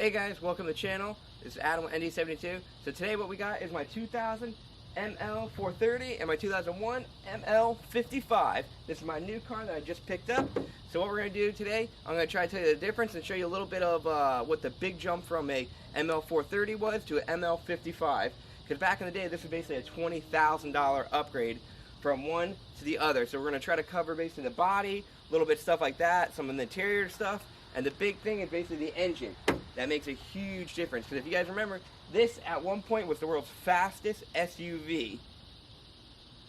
Hey guys, welcome to the channel. This is Adam with ND72. So today what we got is my 2000 ML430 and my 2001 ML55. This is my new car that I just picked up. So what we're going to do today, I'm going to try to tell you the difference and show you a little bit of what the big jump from a ML430 was to an ML55. Because back in the day, this was basically a $20,000 upgrade from one to the other. So we're going to try to cover basically the body, a little bit stuff like that, some of the interior stuff, and the big thing is basically the engine. That makes a huge difference, because if you guys remember, this at one point was the world's fastest SUV,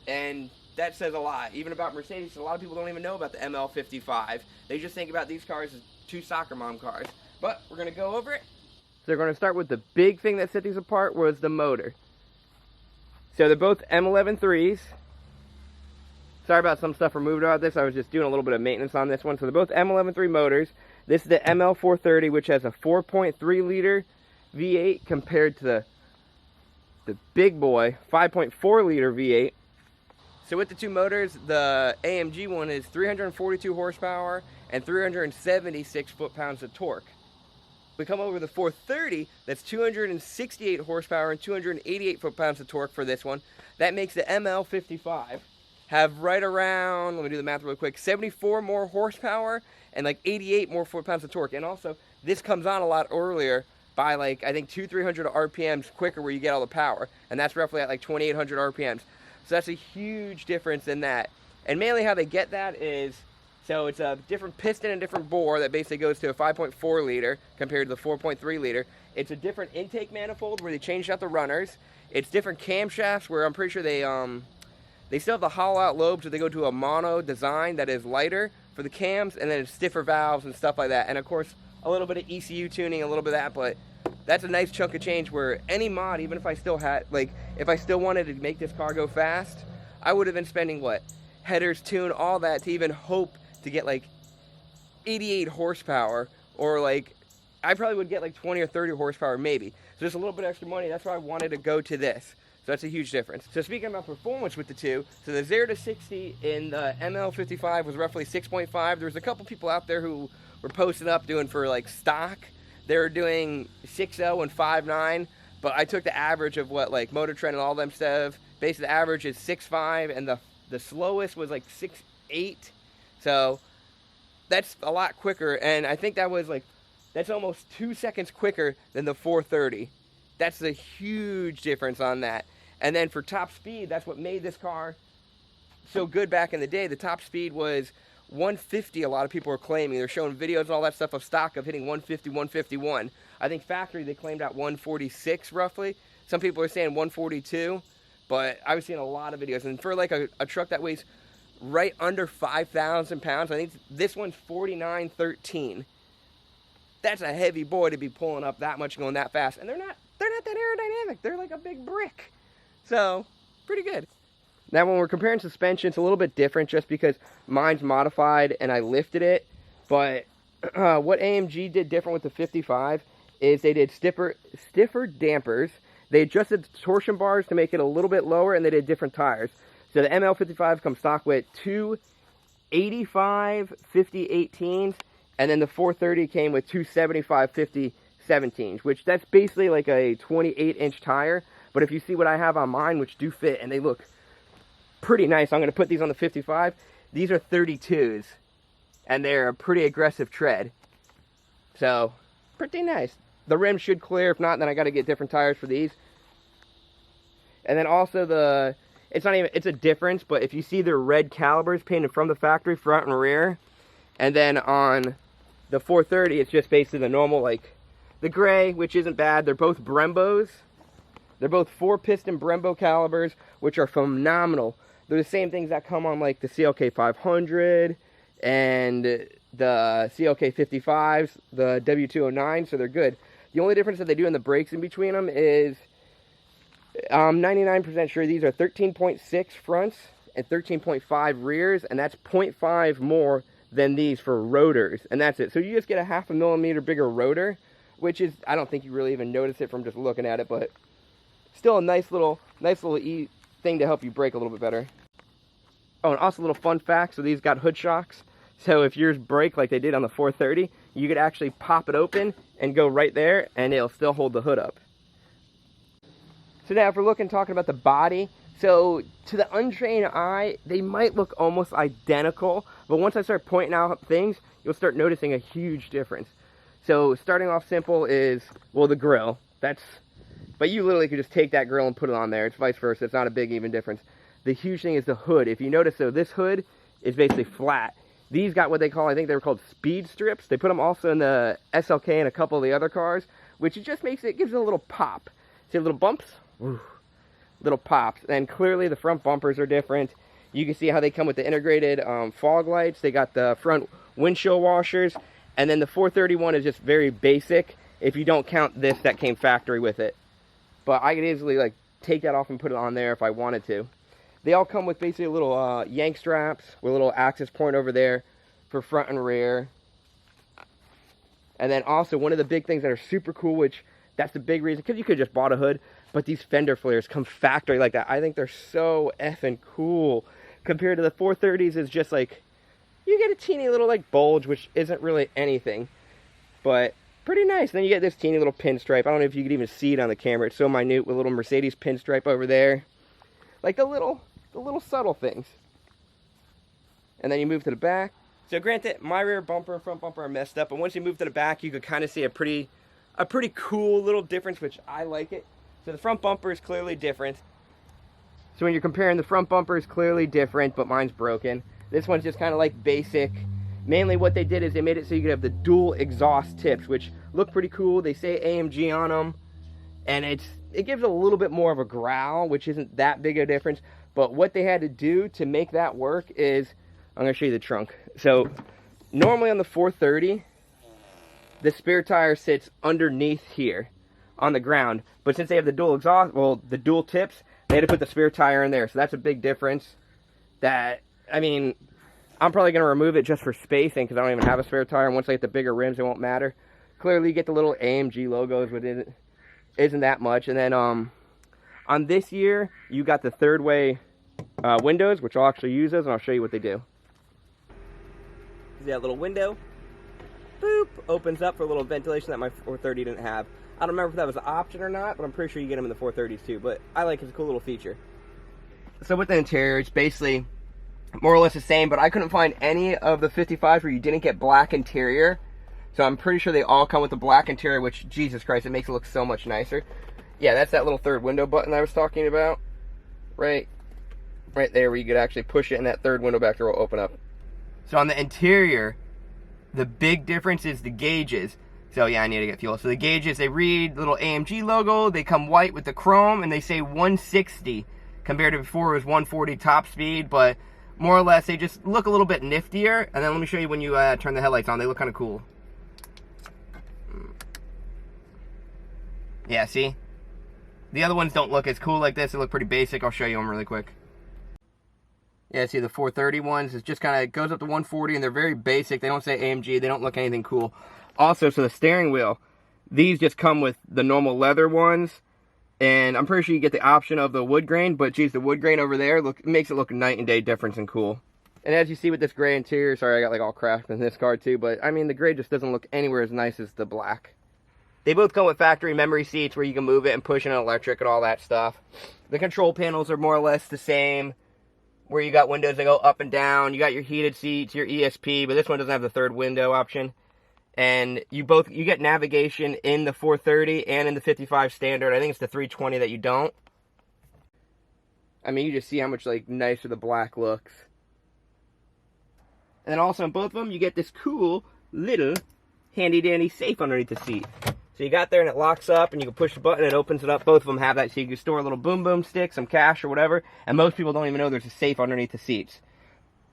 and that says a lot, even about Mercedes. A lot of people don't even know about the ML55. They just think about these cars as two soccer mom cars, but we're going to go over it. So we're going to start with the big thing that set these apart was the motor. So they're both ML11.3s. Sorry about some stuff removed about this. I was just doing a little bit of maintenance on this one. So they're both ML11.3 motors. This is the ML430, which has a 4.3 liter V8 compared to the big boy 5.4 liter V8. So with the two motors, the AMG one is 342 horsepower and 376 foot-pounds of torque. We come over to the 430, that's 268 horsepower and 288 foot-pounds of torque for this one. That makes the ML55 have right around, let me do the math real quick, 74 more horsepower and like 88 more foot-pounds of torque. And also, this comes on a lot earlier by like, I think 200-300 RPMs quicker where you get all the power. And that's roughly at like 2,800 RPMs. So that's a huge difference in that. And mainly how they get that is, so it's a different piston and different bore that basically goes to a 5.4 liter compared to the 4.3 liter. It's a different intake manifold where they changed out the runners. It's different camshafts where I'm pretty sure they still have the hollow out lobes, but they go to a mono design that is lighter for the cams, and then it's stiffer valves and stuff like that. And of course, a little bit of ECU tuning, a little bit of that, but that's a nice chunk of change where any mod, even if I still had, like, if I still wanted to make this car go fast, I would have been spending, what, headers, tune, all that to even hope to get like 88 horsepower, or like, I probably would get like 20 or 30 horsepower maybe. So just a little bit extra money, that's why I wanted to go to this. So that's a huge difference. So speaking about performance with the two, so the 0 to 60 in the ML55 was roughly 6.5. There's a couple people out there who were posting up doing for like stock. They were doing 6.0 and 5.9, but I took the average of what like Motor Trend and all them stuff. Basically the average is 6.5 and the slowest was like 6.8. So that's a lot quicker, and I think that was like, that's almost 2 seconds quicker than the 430. That's a huge difference on that. And then for top speed, that's what made this car so good back in the day. The top speed was 150, a lot of people are claiming. They're showing videos and all that stuff of stock of hitting 150, 151. I think factory, they claimed out 146 roughly. Some people are saying 142, but I was seeing a lot of videos. And for like a truck that weighs right under 5,000 pounds, I think this one's 4913. That's a heavy boy to be pulling up that much and going that fast. And they're not that aerodynamic. They're like a big brick. So, pretty good. Now, when we're comparing suspension, it's a little bit different just because mine's modified and I lifted it. But what AMG did different with the 55 is they did stiffer dampers. They adjusted the torsion bars to make it a little bit lower, and they did different tires. So the ML55 comes stock with two 85 50 18s, and then the 430 came with two 75 50 17s, which that's basically like a 28-inch tire. But if you see what I have on mine, which do fit, and they look pretty nice. I'm going to put these on the 55. These are 32s, and they're a pretty aggressive tread. So, pretty nice. The rim should clear. If not, then I got to get different tires for these. And then also it's a difference, but if you see the red calipers painted from the factory, front and rear, and then on the 430, it's just basically the normal, like, the gray, which isn't bad. They're both Brembos. They're both 4-piston Brembo calipers, which are phenomenal. They're the same things that come on like the CLK 500 and the CLK 55s, the W209, so they're good. The only difference that they do in the brakes in between them is, I'm 99% sure these are 13.6 fronts and 13.5 rears, and that's 0.5 more than these for rotors, and that's it. So you just get a 0.5 millimeter bigger rotor, which is, I don't think you really even notice it from just looking at it, but still a nice little thing to help you brake a little bit better. Oh, and also a little fun fact, so these got hood shocks. So if yours break like they did on the 430, you could actually pop it open and go right there, and it'll still hold the hood up. So now if we're talking about the body, so to the untrained eye, they might look almost identical, but once I start pointing out things, you'll start noticing a huge difference. So starting off simple is, well, the grill. But you literally could just take that grill and put it on there. It's vice versa. It's not a big even difference. The huge thing is the hood. If you notice, so this hood is basically flat. These got what they call, I think they were called speed strips. They put them also in the SLK and a couple of the other cars, which it just gives it a little pop. See little bumps? Ooh, little pops. And clearly the front bumpers are different. You can see how they come with the integrated fog lights. They got the front windshield washers. And then the 431 is just very basic if you don't count this that came factory with it. But I could easily like take that off and put it on there if I wanted to. They all come with basically little yank straps with a little access point over there for front and rear. And then also one of the big things that are super cool, which that's the big reason, because you could just bought a hood, but these fender flares come factory like that. I think they're so effing cool. Compared to the 430s, is just like, you get a teeny little like bulge, which isn't really anything, but pretty nice. Then you get this teeny little pinstripe. I don't know if you could even see it on the camera. It's so minute with a little Mercedes pinstripe over there. Like the little subtle things. And then you move to the back. So granted, my rear bumper and front bumper are messed up, but once you move to the back, you could kind of see a pretty cool little difference, which I like it. So the front bumper is clearly different. So when you're comparing, the front bumper is clearly different, but mine's broken. This one's just kind of like basic. Mainly what they did is they made it so you could have the dual exhaust tips, which look pretty cool. They say AMG on them, and it gives a little bit more of a growl, which isn't that big a difference. But what they had to do to make that work is, I'm going to show you the trunk. So normally on the 430, the spare tire sits underneath here on the ground. But since they have the dual exhaust, well, the dual tips, they had to put the spare tire in there. So that's a big difference. That, I mean, I'm probably going to remove it just for spacing because I don't even have a spare tire. And once I get the bigger rims, it won't matter. Clearly, you get the little AMG logos, but it isn't that much. And then on this year, you got the third way windows, which I'll actually use those, and I'll show you what they do. See that little window? Boop! Opens up for a little ventilation that my 430 didn't have. I don't remember if that was an option or not, but I'm pretty sure you get them in the 430s too. But I like it. It's a cool little feature. So with the interior, it's basically more or less the same, but I couldn't find any of the 55s where you didn't get black interior. So I'm pretty sure they all come with the black interior, which, Jesus Christ, it makes it look so much nicer. Yeah, that's that little third window button I was talking about. Right there where you could actually push it and that third window back there will open up. So on the interior, the big difference is the gauges. So yeah, I need to get fuel. So the gauges, they read little AMG logo, they come white with the chrome, and they say 160 compared to before it was 140 top speed, but more or less they just look a little bit niftier. And then let me show you when you turn the headlights on. They look kind of cool. Yeah, see? The other ones don't look as cool like this. They look pretty basic. I'll show you them really quick. Yeah, see the 430 ones, it just kind of goes up to 140 and they're very basic. They don't say AMG, they don't look anything cool. Also, so the steering wheel, these just come with the normal leather ones. And I'm pretty sure you get the option of the wood grain, but geez, the wood grain over there makes it look night and day difference and cool. And as you see with this gray interior, sorry I got like all cracked in this car too, but I mean the gray just doesn't look anywhere as nice as the black. They both come with factory memory seats where you can move it and push in an electric and all that stuff. The control panels are more or less the same, where you got windows that go up and down. You got your heated seats, your ESP, but this one doesn't have the third window option. And you get navigation in the 430 and in the 55 standard. I think it's the 320 that you don't. I mean, you just see how much like nicer the black looks. And then also in both of them, you get this cool little handy dandy safe underneath the seat. So you got there and it locks up and you can push the button and it opens it up. Both of them have that, so you can store a little boom boom stick, some cash or whatever. And most people don't even know there's a safe underneath the seats.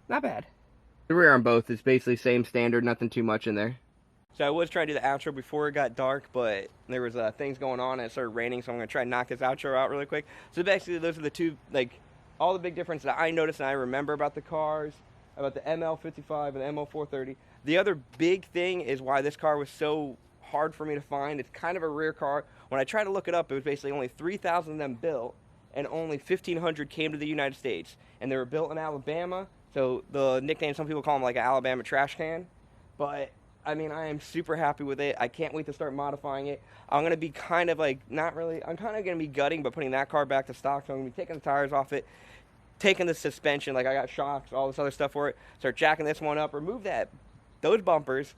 Not bad. The rear on both is basically same standard, nothing too much in there. So I was trying to do the outro before it got dark, but there was things going on and it started raining, so I'm going to try and knock this outro out really quick. So basically those are the two, like, all the big differences that I noticed and I remember about the cars, about the ML55 and the ML430. The other big thing is why this car was so hard for me to find. It's kind of a rare car. When I tried to look it up, it was basically only 3,000 of them built, and only 1,500 came to the United States. And they were built in Alabama, so the nickname, some people call them like an Alabama trash can. But I mean, I am super happy with it. I can't wait to start modifying it. I'm going to be kind of like, not really, I'm kind of going to be gutting, but putting that car back to stock. So I'm going to be taking the tires off it, taking the suspension, like I got shocks, all this other stuff for it, start jacking this one up, remove those bumpers,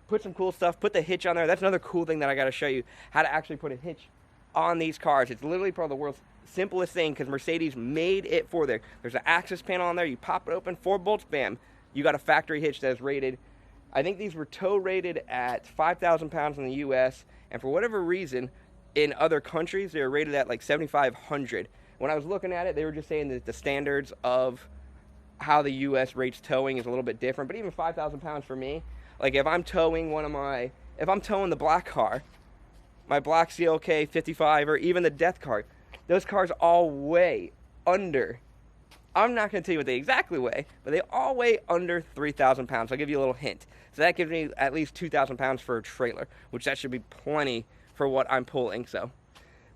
put some cool stuff, put the hitch on there. That's another cool thing that I got to show you, how to actually put a hitch on these cars. It's literally probably the world's simplest thing because Mercedes made it for there. There's an access panel on there, you pop it open, 4 bolts, bam. You got a factory hitch that is rated, I think these were tow rated at 5,000 pounds in the US, and for whatever reason, in other countries, they were rated at like 7,500. When I was looking at it, they were just saying that the standards of how the US rates towing is a little bit different, but even 5,000 pounds for me, like if I'm towing if I'm towing the black car, my black CLK 55, or even the death car, those cars all weigh under, I'm not going to tell you what they exactly weigh, but they all weigh under 3,000 pounds. I'll give you a little hint. So that gives me at least 2,000 pounds for a trailer, which that should be plenty for what I'm pulling. So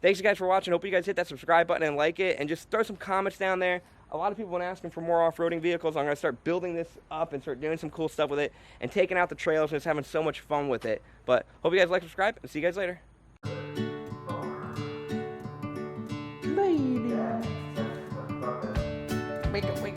thanks you guys for watching. Hope you guys hit that subscribe button and like it, and just throw some comments down there. A lot of people have been asking for more off-roading vehicles. I'm going to start building this up and start doing some cool stuff with it and taking out the trails and just having so much fun with it. But hope you guys like, subscribe, and see you guys later. Wake up, wake up.